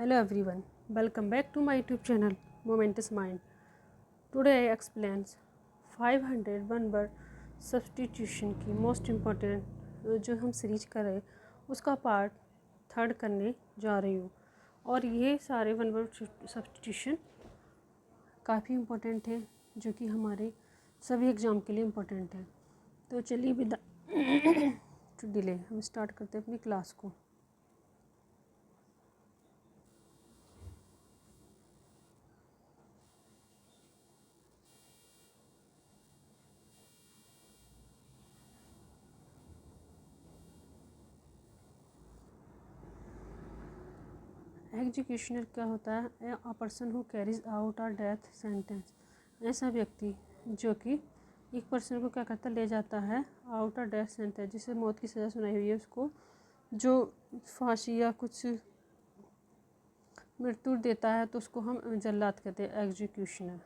Hello everyone, welcome back to my YouTube channel Momentous Mind. Today I explains 501 word substitution की most important जो हम series कर रहे हैं उसका पार्ट थर्ड करने जा रही हूँ। और ये सारे वन वर्ड सब्सटीट्यूशन काफ़ी इम्पोर्टेंट है जो कि हमारे सभी एग्ज़ाम के लिए इम्पोर्टेंट है। तो चलिए विदा टू डिले हम स्टार्ट करते हैं अपनी क्लास को। एग्जीक्यूशनर क्या होता है? A person who carries out a death sentence. ऐसा व्यक्ति जो कि एक पर्सन को क्या करता ले जाता है आउट अ डेथ सेंटेंस, जिसे मौत की सज़ा सुनाई हुई है उसको जो फांसी या कुछ मृत्यु देता है तो उसको हम जल्लाद कहते हैं एग्जीक्यूशनर।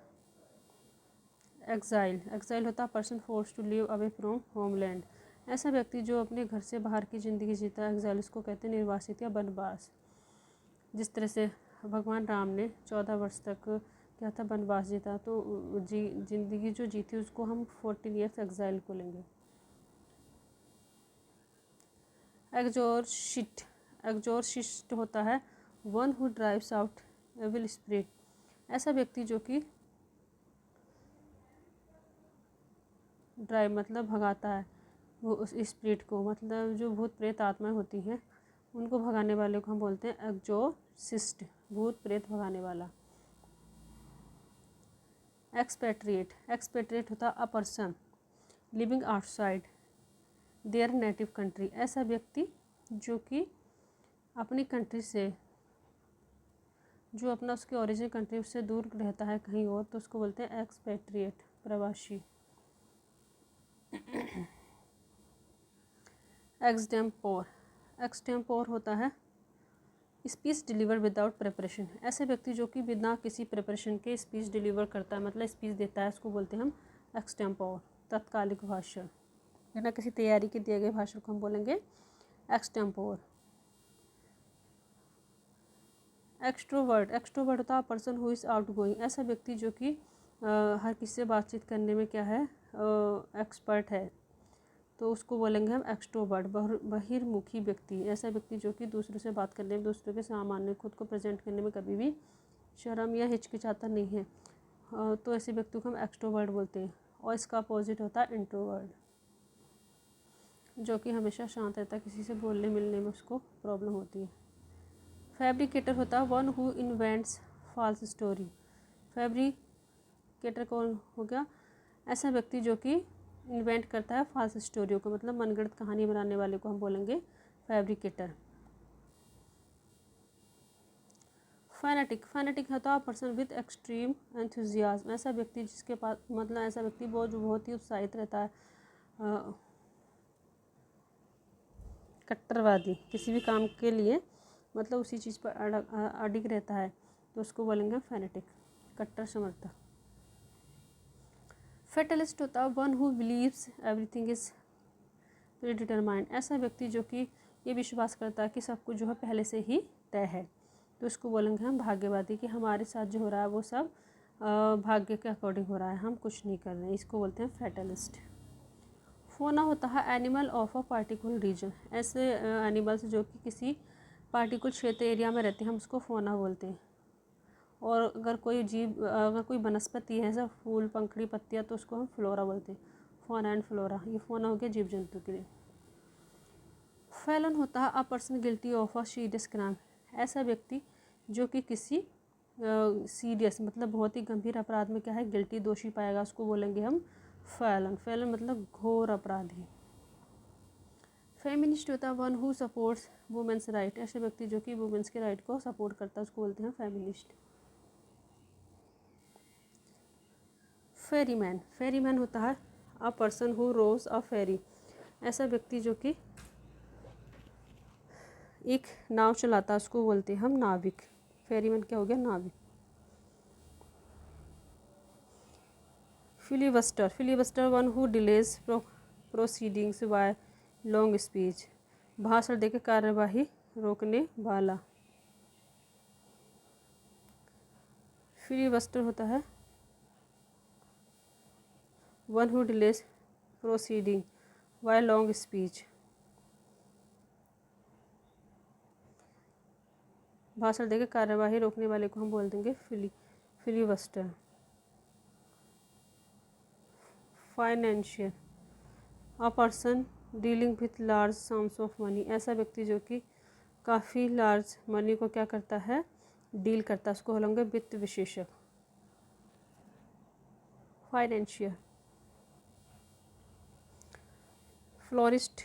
एक्साइल होता है person force to live away from homeland. ऐसा व्यक्ति जो अपने घर से बाहर की ज़िंदगी जीता है एक्साइल उसको कहते हैं निर्वासित या वनवास। जिस तरह से भगवान राम ने 14 वर्ष तक क्या था वनवास जीता, तो जिंदगी जो जीती उसको हम 14 ईयर्स एक्साइल को लेंगे। एग्जॉर्सिस्ट होता है one who drives out evil spirit. ऐसा व्यक्ति जो कि ड्राइव मतलब भगाता है वो उस स्पिरिट को, मतलब जो भूत प्रेत आत्माएं होती हैं उनको भगाने वाले को हम बोलते हैं एग्जॉर्सिस्ट, भूत प्रेत भगाने वाला। एक्सपेट्रिएट होता a person living outside there native country. ऐसा व्यक्ति जो कि अपनी कंट्री से जो अपना उसके ओरिजिनल कंट्री उससे दूर रहता है कहीं और, तो उसको बोलते हैं एक्सपेट्रिएट, प्रवासी। एक्सटेम्पोर होता है स्पीच डिलीवर विदाउट प्रिपरेशन। ऐसे व्यक्ति जो कि बिना किसी प्रिपरेशन के स्पीच डिलीवर करता है, मतलब स्पीच देता है, उसको बोलते हैं हम एक्सटेम्पोर, तत्कालिक भाषण। बिना किसी तैयारी के दिए गए भाषण को हम बोलेंगे एक्सटेम्पोर। एक्सट्रोवर्ट होता है person who is out going. ऐसा व्यक्ति जो कि हर किसी से बातचीत करने में क्या है एक्सपर्ट है, तो उसको बोलेंगे हम एक्सट्रोवर्ट, बहिर्मुखी व्यक्ति। ऐसा व्यक्ति जो कि दूसरों से बात करने में, दूसरों के सामने खुद को प्रेजेंट करने में कभी भी शर्म या हिचकिचाता नहीं है, तो ऐसे व्यक्ति को हम एक्सट्रोवर्ट बोलते हैं। और इसका अपोजिट होता है इंट्रोवर्ट, जो कि हमेशा शांत रहता है, किसी से बोलने मिलने में उसको प्रॉब्लम होती है। फैब्रिकेटर होता है one who invents false story. Fabricator कौन हो गया? ऐसा व्यक्ति जो कि इन्वेंट करता है फॉल्स स्टोरियों को, मतलब मनगढ़ंत कहानी बनाने वाले को हम बोलेंगे फैब्रिकेटर। फैनेटिक होता है पर्सन विद एक्सट्रीम एंथुजियाज्म। ऐसा व्यक्ति जिसके पास मतलब ऐसा व्यक्ति बहुत ही उत्साहित रहता है, कट्टरवादी, किसी भी काम के लिए मतलब उसी चीज़ पर अडिग रहता है, तो उसको बोलेंगे फैनेटिक, कट्टर समर्थक। फेटलिस्ट होता है one who believes everything is predetermined. ऐसा व्यक्ति जो कि ये विश्वास करता है कि सब कुछ जो है पहले से ही तय है, तो इसको बोलेंगे हम भाग्यवादी, कि हमारे साथ जो हो रहा है वो सब भाग्य के अकॉर्डिंग हो रहा है, हम कुछ नहीं कर रहे हैं, इसको बोलते हैं फेटलिस्ट। फोना होता है animal of a particular reason. ऐसे एनिमल्स जो कि किसी पार्टिकुलर क्षेत्र एरिया में रहते हैं हम उसको फोना बोलते हैं। और अगर कोई वनस्पति है, जैसा फूल, पंखड़ी, पत्तियाँ, तो उसको हम फ्लोरा बोलते हैं, फोना एंड फ्लोरा। ये फोना हो गया जीव जंतु के लिए। फैलन होता है a person guilty of a serious crime. ऐसा व्यक्ति जो कि किसी सीरियस मतलब बहुत ही गंभीर अपराध में क्या है गिल्टी, दोषी पाएगा, उसको बोलेंगे हम फैलन मतलब घोर अपराधी। फेमिनिस्ट होता है one who supports women's right. ऐसे व्यक्ति जो कि वुमेन्स के राइट को सपोर्ट करता है उसको बोलते हैं फेमिनिस्ट। फेरीमैन होता है अ पर्सन हु रोज अ फेरी। ऐसा व्यक्ति जो कि एक नाव चलाता है उसको बोलते हैं हम नाविक। फेरीमैन क्या हो गया? नाविक। Filibuster one who delays proceedings by long speech. भाषण देकर कार्यवाही रोकने वाला। फिलीबस्टर होता है one who delays proceeding by long speech. भाषण देकर कार्यवाही रोकने वाले को हम बोल देंगे filibuster. Financial, a person dealing with large sums of money, ऐसा व्यक्ति जो कि काफ़ी लार्ज मनी को क्या करता है, डील करता है, उसको बोलेंगे वित्त विशेषज्ञ। फाइनेंशियल। फ्लोरिस्ट,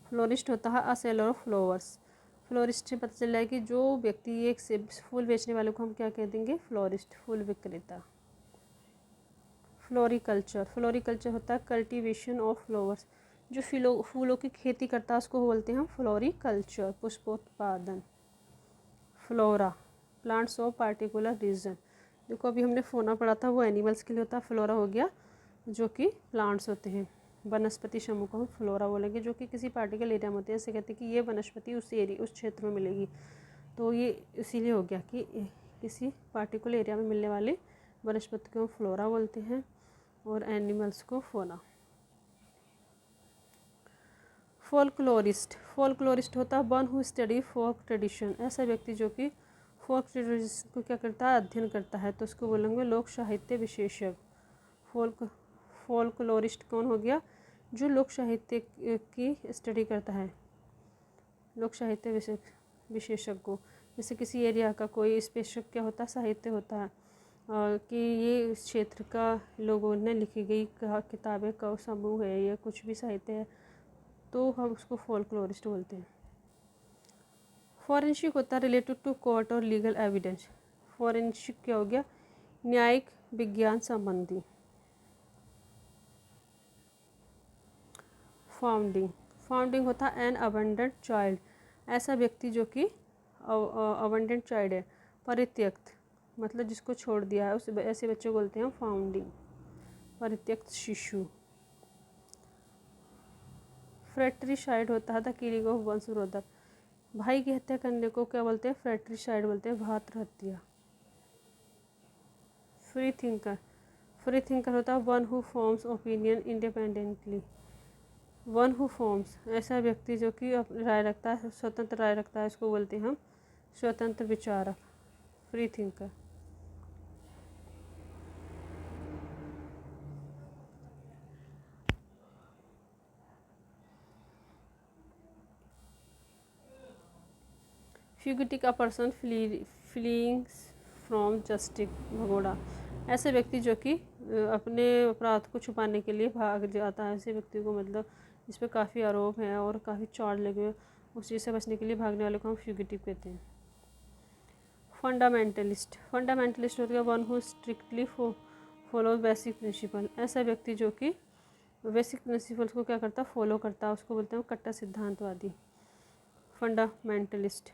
फ्लोरिस्ट होता है a seller of flowers. Florist से पता चल रहा है कि जो व्यक्ति एक से फूल बेचने वाले को हम क्या कह देंगे, फ्लोरिस्ट, फूल विक्रेता। फ्लोरिकल्चर, फ्लोरिकल्चर होता है कल्टीवेशन ऑफ फ्लावर्स, जो फूलों की खेती करता है उसको बोलते हैं हम फ्लोरिकल्चर, पुष्पोत्पादन। Flora, plants of particular region, देखो अभी हमने फोना पढ़ा था वो एनिमल्स के लिए होता है, फ्लोरा हो गया जो कि प्लांट्स होते हैं। वनस्पति समूह को हम फ्लोरा बोलेंगे, जो कि किसी पार्टिकुलर एरिया में होते हैं, जैसे कहते हैं कि ये वनस्पति उस एरिया, उस क्षेत्र में मिलेगी, तो ये इसीलिए हो गया कि किसी पार्टिकुलर एरिया में मिलने वाले वनस्पति को हम फ्लोरा बोलते हैं और एनिमल्स को फोना। फोल्कलोरिस्ट, फोल्कलोरिस्ट होता है one who study folk tradition, ऐसा व्यक्ति जो कि फोक ट्रेडिशन को क्या करता है, अध्ययन करता है, तो उसको बोलेंगे लोक साहित्य विशेषज्ञ। फोल्कलोरिस्ट कौन हो गया, जो लोक साहित्य की स्टडी करता है, लोक साहित्य विशेषज्ञ को, जैसे किसी एरिया का कोई स्पेसिफिक क्या होता है, साहित्य होता है कि ये इस क्षेत्र का लोगों ने लिखी गई किताबें का समूह है या कुछ भी साहित्य है, तो हम उसको फोल्कलोरिस्ट बोलते हैं। फॉरेंसिक होता है रिलेटेड टू कोर्ट और लीगल एविडेंस, फॉरेंसिक क्या हो गया, न्यायिक विज्ञान संबंधी। फाउंडिंग, फाउंडिंग होता है एन अबंडेंट चाइल्ड, ऐसा व्यक्ति जो कि अबंडेंट चाइल्ड है, परित्यक्त, मतलब जिसको छोड़ दिया है, उस ऐसे बच्चे को बोलते हैं फाउंडिंग, परित्यक्त शिशु। फ्रेट्रिसाइड होता है the killing of one's brother, भाई की हत्या करने को क्या बोलते हैं, फ्रेट्रिसाइड बोलते हैं, भ्रातृ हत्या। फ्री थिंकर, फ्री थिंकर होता है one who forms opinion independently, one who forms, ऐसा व्यक्ति जो कि राय रखता है, स्वतंत्र राय रखता है, इसको बोलते हैं हम स्वतंत्र विचारक, free thinker. Fugitive, a person fleeing from justice, भगोड़ा, ऐसे व्यक्ति जो कि अपने अपराध को छुपाने के लिए भाग जाता है, ऐसे व्यक्ति को मतलब जिस पर काफ़ी आरोप हैं और काफ़ी चार्ज लगे हुए, उस चीज़ से बचने के लिए भागने वाले को हम फ्यूगिटिव कहते हैं। फंडामेंटलिस्ट, फंडामेंटलिस्ट हो गया one who strictly follow basic principle, ऐसा व्यक्ति जो कि बेसिक प्रिंसिपल्स को क्या करता है, फॉलो करता है, उसको बोलते हैं कट्टर सिद्धांतवादी, फंडामेंटलिस्ट।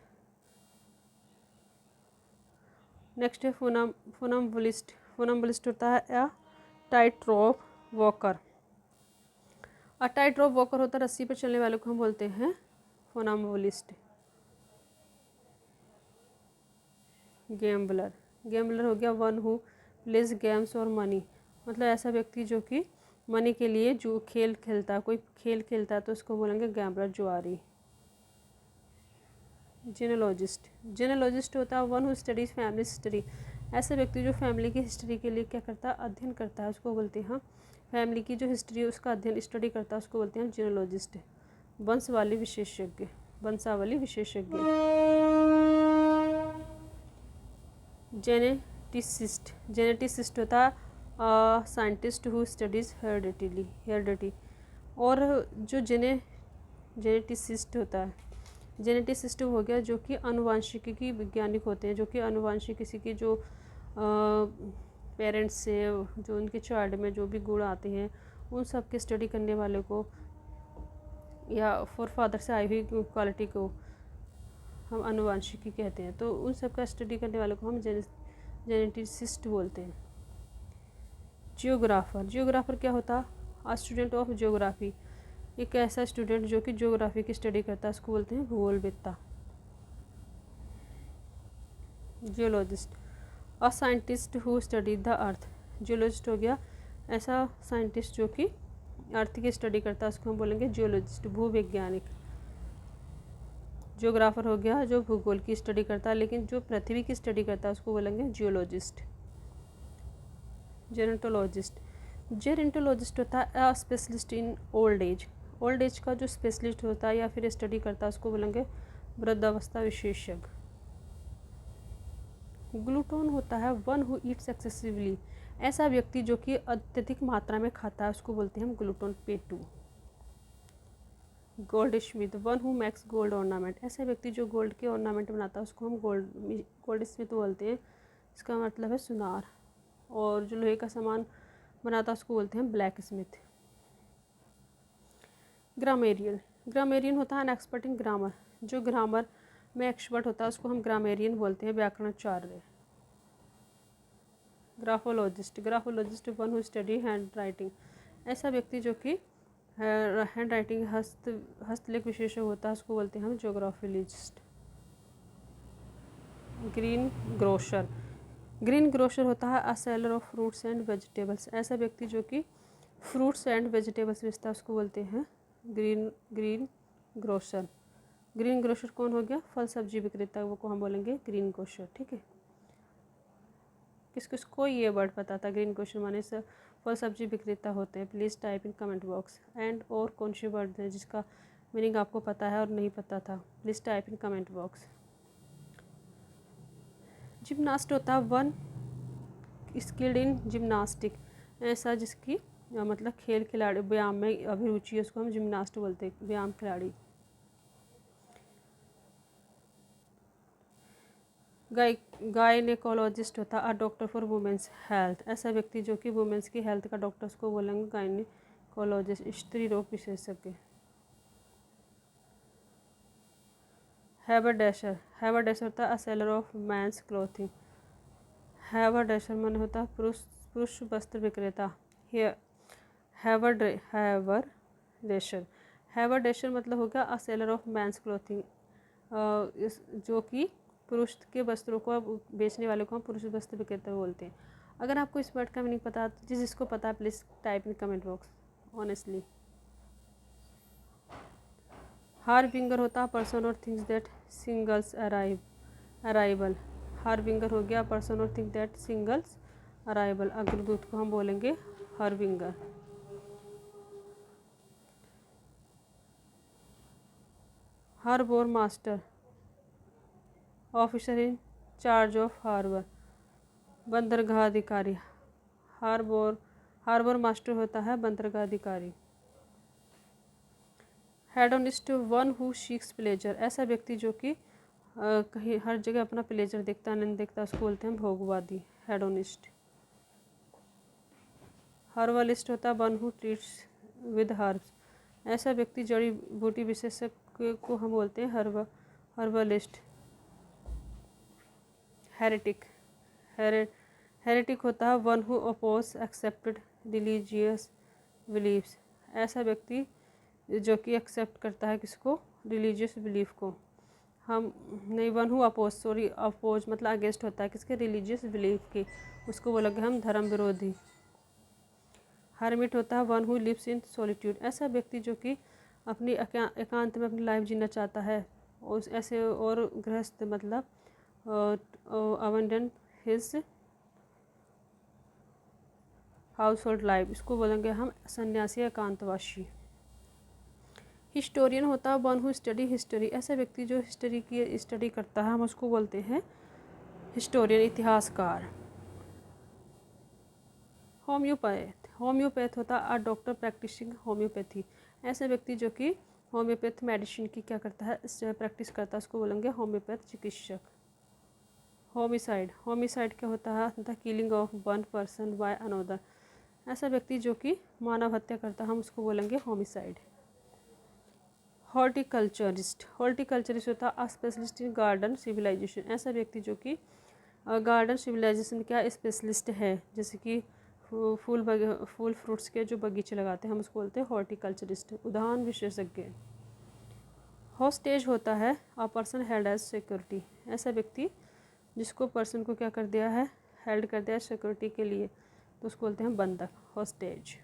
नेक्स्ट है फुनम्बुलिस्ट, फुनम्बुलिस्ट होता है a tight rope walker, a tight rope walker होता है रस्सी पर चलने वाले को हम बोलते हैं फुनम्बुलिस्ट। गैम्बलर, गैम्बलर हो गया वन हु प्लेज गेम्स और मनी, मतलब ऐसा व्यक्ति जो कि मनी के लिए जो खेल खेलता है, कोई खेल खेलता है, तो उसको बोलेंगे गैम्बलर, जुआरी। जेनोलॉजिस्ट, जेनोलॉजिस्ट होता है one who studies family history, ऐसा व्यक्ति जो फैमिली की हिस्ट्री के लिए क्या करता है, अध्ययन करता है, उसको बोलते हैं फैमिली की जो हिस्ट्री है उसका अध्ययन स्टडी करता है, उसको बोलते हैं जेनोलॉजिस्ट। वंशावली विशेषज्ञ, वंशावली विशेषज्ञ। जेनेटिसिस्ट, जेनेटिसिस्ट होता है साइंटिस्ट हु स्टडीज हेरिडिटी, और जो जेनेटिसिस्ट होता है, जेनेटिसिस्ट हो गया जो कि अनुवांशिकी की वैज्ञानिक होते हैं, जो कि अनुवांशिक किसी की जो पेरेंट्स से जो उनके चाइल्ड में जो भी गुण आते हैं उन सब की स्टडी करने वाले को या फोर फादर से आई हुई क्वालिटी को हम अनुवांशिकी कहते हैं, तो उन सब का स्टडी करने वाले को हम जेनेटिसिस्ट बोलते हैं। जियोग्राफर, जियोग्राफर क्या होता है, अ स्टूडेंट ऑफ जियोग्राफी, एक ऐसा स्टूडेंट जो कि ज्योग्राफी की स्टडी करता है, उसको बोलते हैं भूगोलवेत्ता। Geologist, a scientist who study the earth. Geologist हो गया ऐसा साइंटिस्ट जो कि अर्थ की स्टडी करता है, उसको हम बोलेंगे जियोलॉजिस्ट, भूवैज्ञानिक। जियोग्राफर हो गया जो भूगोल की स्टडी करता है, लेकिन जो पृथ्वी की स्टडी करता है उसको बोलेंगे जियोलॉजिस्ट। जेरेंटोलॉजिस्ट, जेरेंटोलॉजिस्ट होता है specialist in old age. Old age का जो स्पेशलिस्ट होता है या फिर स्टडी करता है उसको बोलेंगे वृद्धावस्था विशेषज्ञ। ग्लूटोन होता है वन हु ईट्स एक्सेसिवली, ऐसा व्यक्ति जो कि अत्यधिक मात्रा में खाता है उसको बोलते हैं हम ग्लूटोन पेटू। Goldsmith, one who makes gold ornament, ऐसा व्यक्ति जो गोल्ड के ऑर्नामेंट बनाता है उसको हम गोल्ड स्मिथ बोलते हैं। इसका मतलब है सुनार। और जो लोहे का सामान बनाता है उसको बोलते हैं ब्लैक स्मिथ। ग्रामेरियन, ग्रामेरियन होता है एन एक्सपर्ट इन ग्रामर, जो ग्रामर में एक्सपर्ट होता है उसको हम ग्रामेरियन बोलते हैं, व्याकरणाचार्य। Graphologist, graphologist one who study handwriting, ऐसा व्यक्ति जो कि हैंड राइटिंग हस्तलेख विशेषज्ञ होता है उसको बोलते हैं हम ज्योग्राफिलिस्ट। ग्रीन ग्रोशर, ग्रीन ग्रोशर होता है a seller of fruits and vegetables, ऐसा व्यक्ति जो कि फ्रूट्स एंड वेजिटेबल्स बेचता है उसको बोलते हैं ग्रीन ग्रोशर। ग्रीन ग्रोशर कौन हो गया, फल सब्जी विक्रेता, वो को हम बोलेंगे ग्रीन ग्रोशर। ठीक है, किस किस को ये वर्ड पता था, ग्रीन ग्रोशर माने से फल सब्जी विक्रेता होते हैं, please type in comment box. And और कौन सी वर्ड है जिसका मीनिंग आपको पता है और नहीं पता था, please type in comment box. Gymnast होता है वन स्किल्ड इन जिम्नास्टिक, ऐसा जिसकी मतलब खेल खिलाड़ी व्यायाम में अभिरुचि है उसको हम जिम्नास्ट बोलते हैं, व्यायाम खिलाड़ी। गायनेकोलॉजिस्ट होता है डॉक्टर फॉर वुमेंस हेल्थ, ऐसा व्यक्ति जो कि वुमेंस की हेल्थ का डॉक्टर उसको बोलेंगे गायनेकोलॉजिस्ट, स्त्री रोग विशेषज्ञ। हैबरडैशर, हैबरडैशर होता है सेलर ऑफ मैंस क्लोथिंग, हैबरडैशर मन होता है पुरुष वस्त्र विक्रेता। हैबरडैशर, हैबरडैशर मतलब हो गया सेलर ऑफ मैंस क्लोथिंग, जो कि पुरुष के वस्त्रों को बेचने वाले को हम पुरुष वस्त्र विक्रेता बोलते हैं। अगर आपको इस वर्ड का मीनिंग पता है, जिसको पता है please type in comment box honestly. Harbinger होता है पर्सन और things that singles arrival, harbinger हो गया पर्सन और थिंग दैट सिंगल्स अराइवल, अग्रदूत को हम बोलेंगे harbinger. Harbour master, officer in charge of harbour, बंदरगाह अधिकारी। हार्बर मास्टर होता है बंदरगाह अधिकारी। Hedonist one who seeks pleasure, ऐसा व्यक्ति जो कि कहीं हर जगह अपना प्लेजर देखता आनंद देखता उसको बोलते हैं भोगवादी, हेडोनिस्ट। हर्बलिस्ट होता है one who treats with herbs, ऐसा व्यक्ति जड़ी बूटी विशेषज्ञ को हम बोलते हैं हर्बलिस्ट। हेरेटिक, हेरेटिक होता है one who oppose accepted religious believes, ऐसा व्यक्ति जो कि एक्सेप्ट करता है किसको, रिलीजियस बिलीफ को। हम नहीं, वन हु अपोज मतलब अगेंस्ट होता है किसके, रिलीजियस बिलीफ के, उसको बोलेंगे हम धर्म विरोधी। हर्मिट होता है one who lives in solitude, ऐसा व्यक्ति जो कि अपनी एकांत में अपनी लाइफ जीना चाहता है, और ऐसे और गृहस्थ मतलब abandon his house hold life, इसको बोलेंगे हम सन्यासी एकांतवासी। हिस्टोरियन होता है वन हु स्टडी हिस्ट्री, ऐसा व्यक्ति जो हिस्ट्री की स्टडी करता है हम उसको बोलते हैं हिस्टोरियन, इतिहासकार। होम्योपैथ होता है डॉक्टर प्रैक्टिसिंग होम्योपैथी, ऐसा व्यक्ति जो कि होम्योपैथ मेडिसिन की क्या करता है, प्रैक्टिस करता है, उसको बोलेंगे होम्योपैथ चिकित्सक। होमिसाइड क्या होता है, the killing of one person by another, ऐसा व्यक्ति जो कि मानव हत्या करता है हम उसको बोलेंगे होमिसाइड। हॉर्टिकल्चरिस्ट होता है स्पेशलिस्ट इन गार्डन सिविलाइजेशन, ऐसा व्यक्ति जो कि गार्डन सिविलाइजेशन क्या स्पेशलिस्ट है, जैसे कि फूल फ्रूट्स के जो बगीचे लगाते हैं हम उसको बोलते हैं हॉर्टिकल्चरिस्ट, उद्यान विशेषज्ञ। हॉस्टेज होता है a person held as security, ऐसा व्यक्ति जिसको पर्सन को क्या कर दिया है, हेल्ड कर दिया है सिक्योरिटी के लिए, तो उसको बोलते हैं बंधक, हॉस्टेज।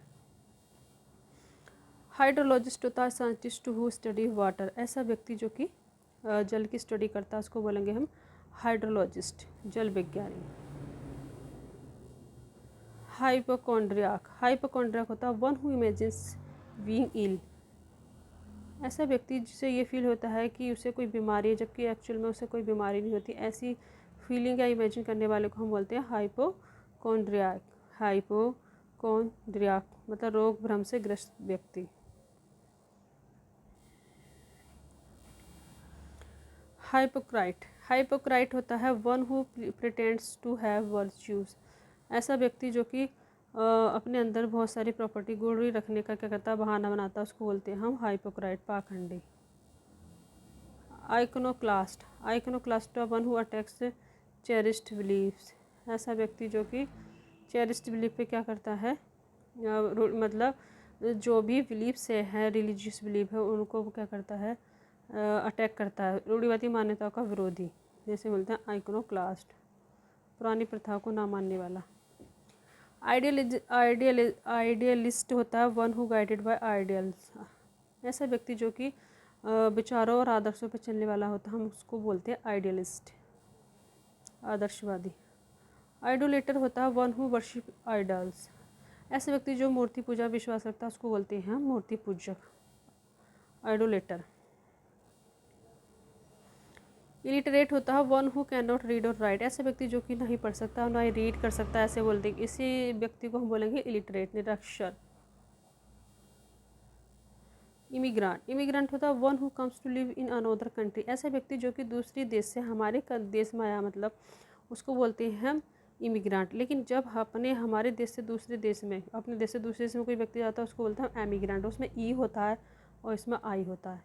हाइड्रोलॉजिस्ट होता है साइंटिस्ट हु स्टडी वाटर, ऐसा व्यक्ति जो कि जल की स्टडी करता है उसको बोलेंगे हम हाइड्रोलॉजिस्ट, जल विज्ञानी। हाइपोकॉन्ड्रियाक, हाइपोकॉन्ड्रियाक होता है वन हु इमेजिन्स बीइंग इल, ऐसा व्यक्ति जिसे ये फील होता है कि उसे कोई बीमारी है जबकि एक्चुअल में उसे कोई बीमारी नहीं होती, ऐसी फीलिंग या इमेजिन करने वाले को हम बोलते हैं हाइपोकॉन्ड्रियाक। हाइपोकॉन्ड्रियाक मतलब रोग भ्रम से ग्रस्त व्यक्ति। हाइपोक्राइट, हाइपोक्राइट होता है one who pretends to have virtues, ऐसा व्यक्ति जो कि अपने अंदर बहुत सारी प्रॉपर्टी गुण रखने का क्या करता है, बहाना बनाता है, उसको बोलते हैं हम हाइपोक्राइट, पाखंडी। Iconoclast, iconoclast one who attacks cherished believes, ऐसा व्यक्ति जो कि चेरिस्ड बिलीफ पे क्या करता है, मतलब जो भी बिलीफ से है, रिलीजियस बिलीफ है, उनको क्या करता है, अटैक करता है, रूढ़िवादी मान्यताओं का विरोधी, जैसे बोलते हैं आइकोनोक्लास्ट, पुरानी प्रथाओं को ना मानने वाला। आइडियलिस्ट होता है one who guided by ideals, ऐसा व्यक्ति जो कि विचारों और आदर्शों पर चलने वाला होता है, हम उसको बोलते हैं आइडियलिस्ट, आदर्शवादी। आइडोलेटर होता है वन हु वर्शिप आइडल्स, ऐसे व्यक्ति जो मूर्ति पूजा विश्वास रखता है उसको बोलते हैं मूर्ति पूजक, आइडोलेटर। इलिटरेट होता है one who can not read और राइट, ऐसे व्यक्ति जो कि नहीं पढ़ सकता ना ही रीड कर सकता, ऐसे बोलते हैं, इसी व्यक्ति को हम बोलेंगे इलिटरेट, निरक्षर। इमिग्रांट, इमिग्रांट होता है one who comes to live in another country, ऐसा व्यक्ति जो कि दूसरी देश से हमारे देश में आया, मतलब उसको बोलते हैं हम इमिग्रांट। लेकिन जब हमारे देश से दूसरे देश में, अपने देश से दूसरे देश में कोई व्यक्ति जाता है उसको बोलते हैं एमिग्रांट, उसमें ई होता है और इसमें आई होता है,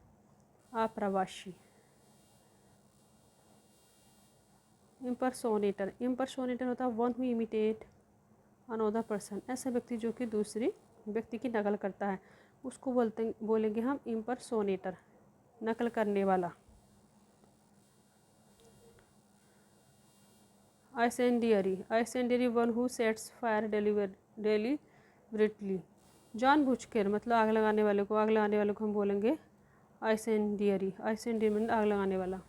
अप्रवासी। इम्पर्सोनेटर, इम्पर्सोनेटर होता है one who imitate another person, ऐसा व्यक्ति जो कि दूसरी व्यक्ति की नकल करता है, उसको बोलेंगे हम इम्पर्सोनेटर, नकल करने वाला। Incendiary, incendiary one who sets fire deliberately, जानबूझकर मतलब आग लगाने वाले को, आग लगाने वाले को हम बोलेंगे आइसेंडियरी, आइसेंडियरी मतलब आग लगाने वाला।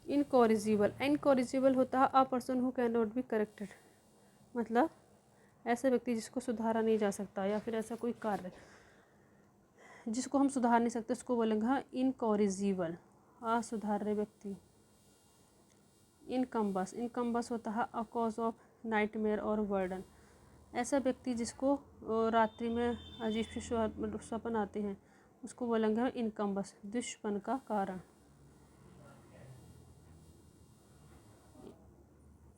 इनकॉरिजिबल, इनकॉरिजिबल होता है a person who can not be corrected, मतलब ऐसा व्यक्ति जिसको सुधारा नहीं जा सकता, या फिर ऐसा कोई कार्य जिसको हम सुधार नहीं सकते उसको बोलेंगे हाँ इनकॉरिजिबल, असुधार्य व्यक्ति। इनकम्बस, इनकम्बस होता है अ कॉज ऑफ नाइटमेयर और बर्डन, ऐसा व्यक्ति जिसको रात्रि में अजीब से स्वप्न आते हैं उसको बोलेंगे हम इनकम्बस, दुष्पन का कारण।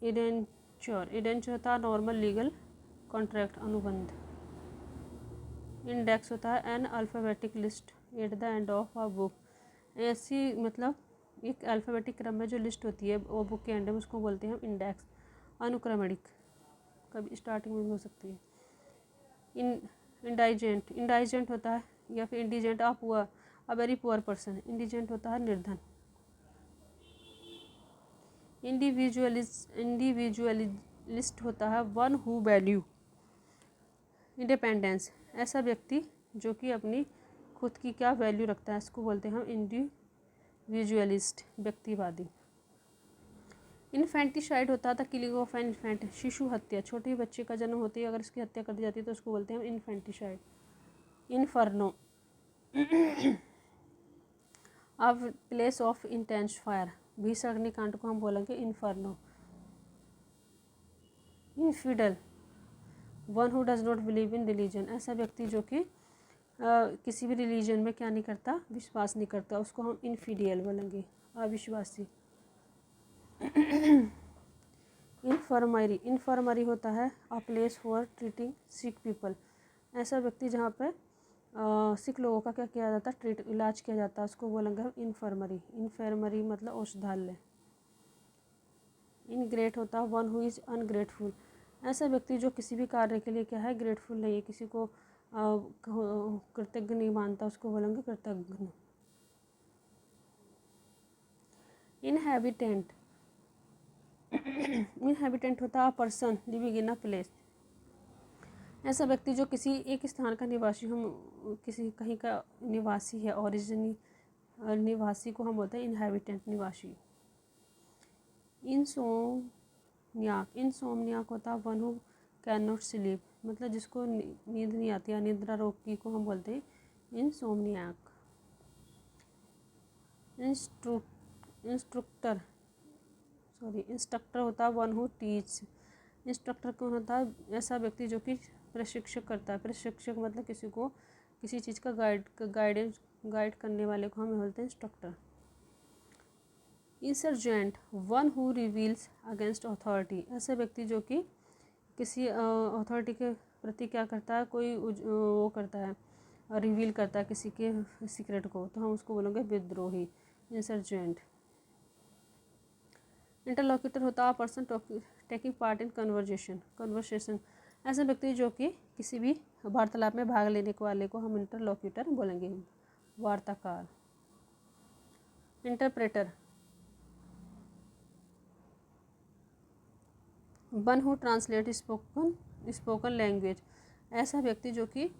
इडेंचर, इडेंचर होता है नॉर्मल लीगल कॉन्ट्रैक्ट, अनुबंध। इंडेक्स होता है an alphabetic list at the end of a book, ऐसी मतलब एक अल्फ़ाबेटिक क्रम में जो लिस्ट होती है वो बुक के एंड में, उसको बोलते हैं हम इंडेक्स। अनुक्रमणिक कभी स्टार्टिंग में भी हो सकती है। इंडाइजेंट, इंडाइजेंट होता है या फिर indigent, a poor, a very poor person, indigent होता है निर्धन। इंडिविजुअलिस्ट होता है वन हु वैल्यू इंडिपेंडेंस, ऐसा व्यक्ति जो कि अपनी खुद की क्या वैल्यू रखता है, इसको बोलते हैं हम इंडिविजुअलिस्ट, व्यक्तिवादी। इन्फेंटिसाइड होता था किलिंग ऑफ एन इन्फेंट, शिशु हत्या, छोटे बच्चे का जन्म होते ही अगर इसकी हत्या कर दी जाती है तो उसको बोलते हैं हम infanticide. Inferno, a place of intense fire, भीषण अग्निकांड को हम बोलेंगे inferno. Infidel, one who does not believe in religion, ऐसा व्यक्ति जो कि किसी भी रिलीजन में क्या नहीं करता, विश्वास नहीं करता, उसको हम इनफिडियल बोलेंगे, अविश्वासी। इन्फर्मरी, इन्फर्मरी होता है a place for treating sick people, ऐसा व्यक्ति जहाँ पे सिक लोगों का क्या किया जाता है, इलाज किया जाता है, उसको बोलेंगे हम इन्फर्मरी। इन्फर्मरी मतलब औषधालय। इनग्रेट होता है वन हु इज़ अनग्रेटफुल, ऐसा व्यक्ति जो किसी भी कार्य के लिए क्या है, ग्रेटफुल नहीं है, किसी को कृतज्ञ नहीं मानता, उसको बोलेंगे कृतज्ञ। इनहैबिटेंट इनहैबिटेंट होता है person living in a place, ऐसा व्यक्ति जो किसी एक स्थान का निवासी, हम किसी कहीं का निवासी है, ओरिजिन निवासी को हम बोलते हैं इनहैबिटेंट, निवासी। इंसोमनियाक होता है one who can not sleep, मतलब जिसको नींद नहीं आती या निद्रा रोग की को हम बोलते हैं इंसोमनियाक। इंस्ट्रक्टर होता है वन हु टीच, इंस्ट्रक्टर कौन होता है, ऐसा व्यक्ति जो कि प्रशिक्षक करता है। प्रशिक्षक मतलब किसी को किसी चीज़ का गाइड करने वाले को हम बोलते हैं instructor. Insurgent one who reveals against authority, ऐसा व्यक्ति जो कि किसी अथॉरिटी के प्रति क्या करता है, कोई वो करता है, रिवील करता है किसी के सीक्रेट को, तो हम उसको बोलेंगे विद्रोही, इंसर्जेंट। इंटरलॉक्यूटर होता है person taking part in conversation, ऐसा व्यक्ति जो कि किसी भी वार्तालाप में भाग लेने वाले को हम इंटरलॉक्यूटर बोलेंगे, वार्ताकार। Interpreter one who translate spoken language, ऐसा व्यक्ति जो कि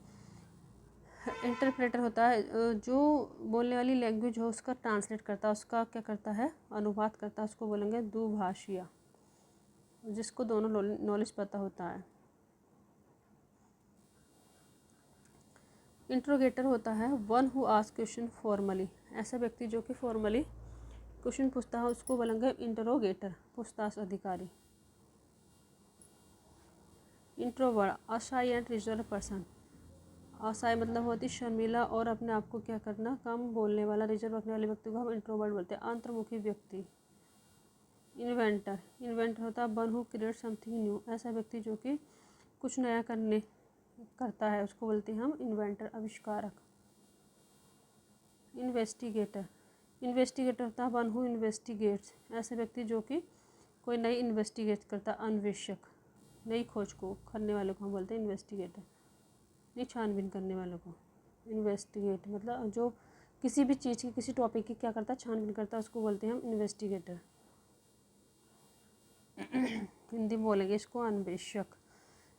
इंटरप्रेटर होता है, जो बोलने वाली लैंग्वेज हो उसका ट्रांसलेट करता है, उसका क्या करता है, अनुवाद करता है, उसको बोलेंगे दुभाषिया, जिसको दोनों नॉलेज पता होता है। इंट्रोगेटर होता है one who ask question formally, ऐसा व्यक्ति जो कि फॉर्मली क्वेश्चन पूछता है उसको बोलेंगे इंटरोगेटर, पूछताछ अधिकारी। इंट्रोवर्ट अशाई एंड रिजर्व पर्सन, अशाई मतलब होती शर्मिला और अपने आप को क्या करना, कम बोलने वाला, रिजर्व रखने वाले व्यक्ति को हम इंट्रोवर्ट बोलते हैं, अंतर्मुखी व्यक्ति। इन्वेंटर होता है one who create something new, ऐसा व्यक्ति जो कि कुछ नया करता है उसको बोलते हैं हम इन्वेंटर, आविष्कारक। इन्वेस्टिगेटर होता है वन हु इन्वेस्टिगेट्स, ऐसा व्यक्ति जो कि कोई नई इन्वेस्टिगेट करता, अन्वेषक, नई खोज को करने वाले को हम बोलते हैं इन्वेस्टिगेटर, नहीं छानबीन करने वालों को। इन्वेस्टिगेट मतलब जो किसी भी चीज़ की, किसी टॉपिक की क्या करता है, छानबीन करता है, उसको बोलते हैं हम इन्वेस्टिगेटर। हिंदी में बोलेंगे इसको अन्वेषक।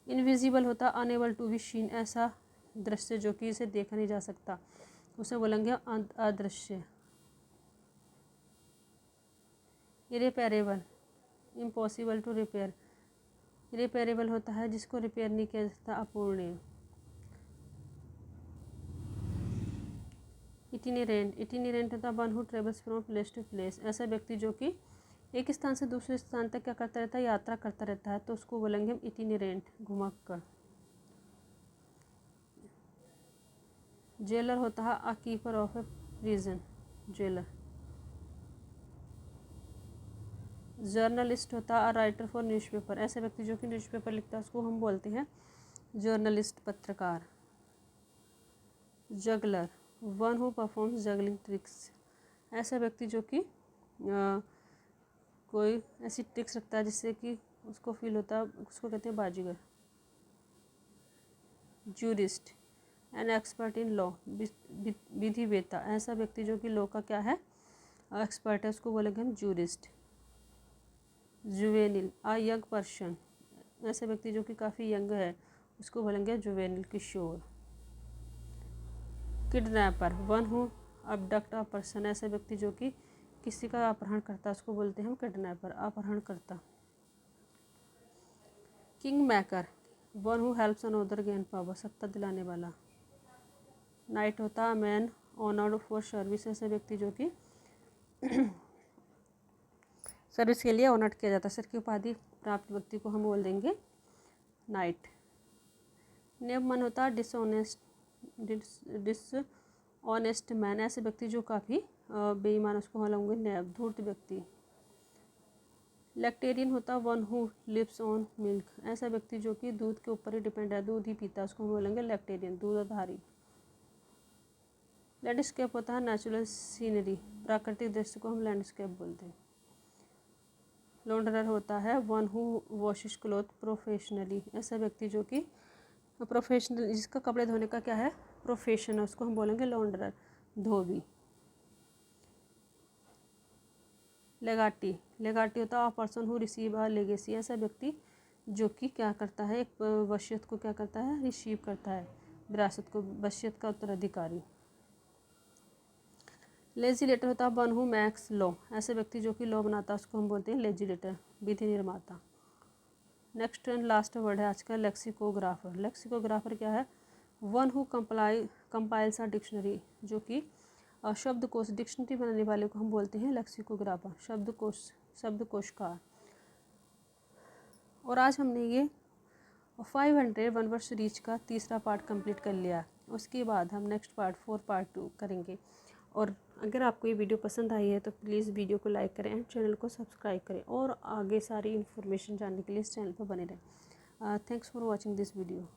इनविजिबल होता अनेबल टू बी सीन, ऐसा दृश्य जो कि इसे देखा नहीं जा सकता, उसे बोलेंगे अदृश्य। इरेपेरेबल इम्पॉसिबल टू रिपेयर, इरेपेरेबल होता है जिसको रिपेयर नहीं किया जा सकता, अपूर्णीय। इटिनेरेंट होता one who travels from place to place, ऐसा व्यक्ति जो कि एक स्थान से दूसरे स्थान तक क्या करता रहता है, यात्रा करता रहता है, तो उसको बोलेंगे हम इटिनेरेंट, घुमक्कड़। जेलर होता है a keeper of a prison, jailer. Journalist होता है अ राइटर फॉर न्यूज़पेपर, ऐसा व्यक्ति जो कि न्यूज़पेपर लिखता है उसको हम बोलते हैं जर्नलिस्ट, पत्रकार। Juggler one who performs juggling tricks, ऐसा व्यक्ति जो कि कोई ऐसी ट्रिक्स रखता है जिससे कि उसको फील होता है, उसको कहते हैं बाजीगर। Jurist an expert in law, विधिवेत्ता, ऐसा व्यक्ति जो कि लॉ का क्या है, एक्सपर्ट है, उसको बोलेंगे हम jurist. Juvenile a young person, ऐसा व्यक्ति जो कि काफ़ी यंग है, उसको बोलेंगे जुवेनिल, किशोर। Kidnapper one who abduct a person, ऐसा व्यक्ति जो कि किसी का अपहरण करता है, उसको बोलते हैं हम किडनैपर, अपहरण करता। King Maikal one who helps another gain power, सत्ता दिलाने वाला। नाइट होता है मैन ऑनर्ड फॉर सर्विस, ऐसा व्यक्ति जो कि सर्विस के लिए ऑनर्ड किया जाता है, सर की उपाधि प्राप्त व्यक्ति को हम बोल देंगे नाइट। नेबमन होता है डिसऑनेस्ट मैन, ऐसे व्यक्ति जो काफ़ी बेईमान, उसको हम बोलेंगे नैब, धूर्त व्यक्ति। लैक्टेरियन होता है one who lives on milk, ऐसा व्यक्ति जो कि दूध के ऊपर ही डिपेंड है, दूध ही पीता है, उसको हम बोलेंगे लैक्टेरियन, दूधाधारी। लैंडस्केप होता है नेचुरल सीनरी, प्राकृतिक दृश्य को हम लैंडस्केप बोलते हैं। लॉन्ड्रर होता है one who washes cloth professionally, ऐसा व्यक्ति जो कि प्रोफेशनल, जिसका कपड़े धोने का क्या है, प्रोफेशन है, उसको हम बोलेंगे लॉन्ड्रर, धोबी। लेगाटी, लेगाटी होता है a person who receive a legacy, ऐसा व्यक्ति जो कि क्या करता है, एक वसीयत को क्या करता है, रिसीव करता है, विरासत को, वसीयत का उत्तराधिकारी। लेजिस्लेटर होता है वन हु मैक्स लॉ, ऐसे व्यक्ति जो कि लॉ बनाता है उसको हम बोलते हैं लेजिस्लेटर, विधि निर्माता। नेक्स्ट एंड लास्ट वर्ड है आज का लेक्सिकोग्राफर। लेक्सिकोग्राफर क्या है, one who compiles a dictionary, जो कि शब्दकोश, डिक्शनरी बनाने वाले को हम बोलते हैं लेक्सिकोग्राफर, शब्दकोशकार। और आज हमने ये 500 वन वर्ड सीरीज का तीसरा पार्ट कंप्लीट कर लिया। उसके बाद हम नेक्स्ट पार्ट 4 पार्ट 2 करेंगे। और अगर आपको ये वीडियो पसंद आई है तो प्लीज़ वीडियो को लाइक करें एंड चैनल को सब्सक्राइब करें, और आगे सारी इन्फॉर्मेशन जानने के लिए इस चैनल पर बने रहें। Thanks for watching this video.